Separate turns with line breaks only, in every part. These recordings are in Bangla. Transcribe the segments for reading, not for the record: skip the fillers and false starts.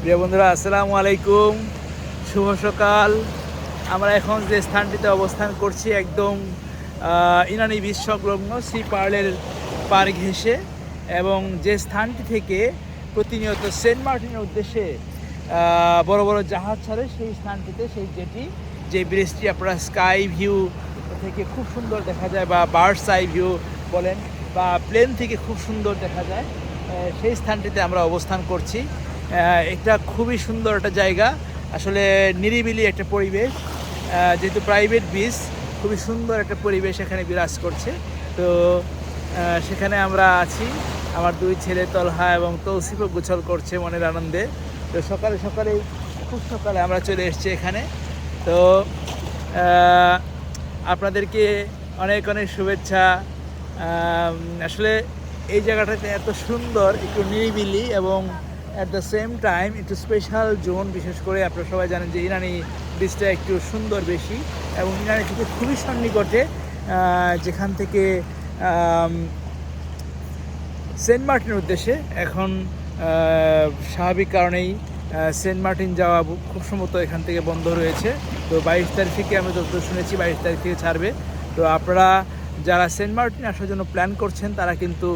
প্রিয় বন্ধুরা, আসসালামু আলাইকুম। শুভ সকাল। আমরা এখন যে স্থানটিতে অবস্থান করছি একদম ইনানি বিচ সংলগ্ন সি পার্লের পার ঘেঁষে, এবং যে স্থানটি থেকে প্রতিনিয়ত সেন্ট মার্টিনের উদ্দেশ্যে বড় বড় জাহাজ ছাড়ে, সেই স্থানটিতে সেই যে ব্রিজটি আপনারা স্কাই ভিউ থেকে খুব সুন্দর দেখা যায়, বা বার্ডস আই ভিউ বলেন, বা প্লেন থেকে খুব সুন্দর দেখা যায়, সেই স্থানটিতে আমরা অবস্থান করছি। এটা খুবই সুন্দর একটা জায়গা, আসলে নিরিবিলি একটা পরিবেশ। যেহেতু প্রাইভেট বিচ, খুবই সুন্দর একটা পরিবেশ এখানে বিরাজ করছে। তো সেখানে আমরা আছি, আমার দুই ছেলে তলহা এবং তৌসিফও গোসল করছে মনের আনন্দে। তো সকালে খুব সকালে আমরা চলে এসেছি এখানে। তো আপনাদেরকে অনেক অনেক শুভেচ্ছা। আসলে এই জায়গাটাতে এত সুন্দর, একটু নিরিবিলি এবং অ্যাট দ্য সেম টাইম একটু স্পেশাল জোন। বিশেষ করে আপনারা সবাই জানেন যে ইরানি বিচটা একটু সুন্দর বেশি, এবং ইরানি থেকে খুবই সন্নিকটে, যেখান থেকে সেন্ট মার্টিনের উদ্দেশ্যে এখন স্বাভাবিক কারণেই সেন্ট মার্টিন যাওয়া খুব সম্ভবত এখান থেকে বন্ধ রয়েছে। তো 22 তারিখ থেকে, আমি যতদূর শুনেছি 22 তারিখ থেকে ছাড়বে। তো আপনারা যারা সেন্ট মার্টিন আসার জন্য প্ল্যান করছেন, তারা কিন্তু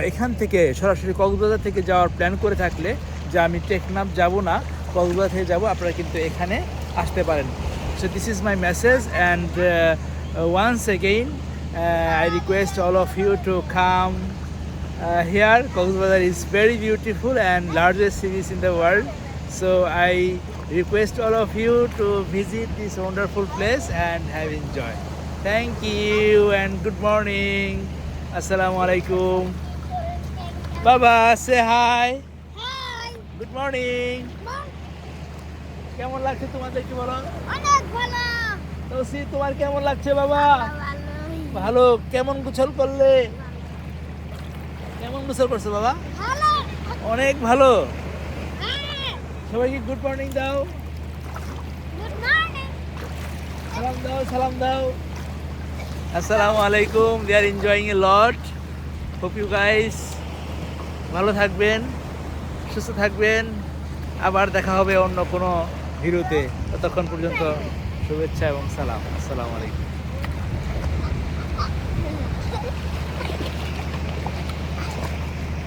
এখান থেকে সরাসরি কক্সবাজার থেকে যাওয়ার প্ল্যান করে থাকলে, যে আমি টেকনাফ যাব না, কক্সবাজার থেকে যাব, আপনারা কিন্তু এখানে আসতে পারেন। So this is my message, and once again I request all of you to come here. Coxbazar is very beautiful and largest sea beach in the world. So I request all of you to visit this wonderful place and have enjoy. Thank you and good morning. Assalamu alaikum. Baba, say hi.
Hi
Good morning. কেমন লাগছে তোমাদের, কি বলো?
অনেক ভালো
তৌসি, তোমার কেমন লাগছে বাবা?
ভালোই
ভালো। কেমন গোসল করলে? কেমন গোসল করছো বাবা?
ভালো
অনেক ভালো।
হ্যাঁ
সবাইকে গুড মর্নিং দাও,
গুড মর্নিং
সালাম দাও। আসসালামু আলাইকুম। They are enjoying a lot. Hope you guys ভালো থাকবেন, সুস্থ থাকবেন। আবার দেখা হবে অন্য কোনো ভিডিওতে। ততক্ষণ পর্যন্ত শুভেচ্ছা এবং সালাম। আসসালামু আলাইকুম।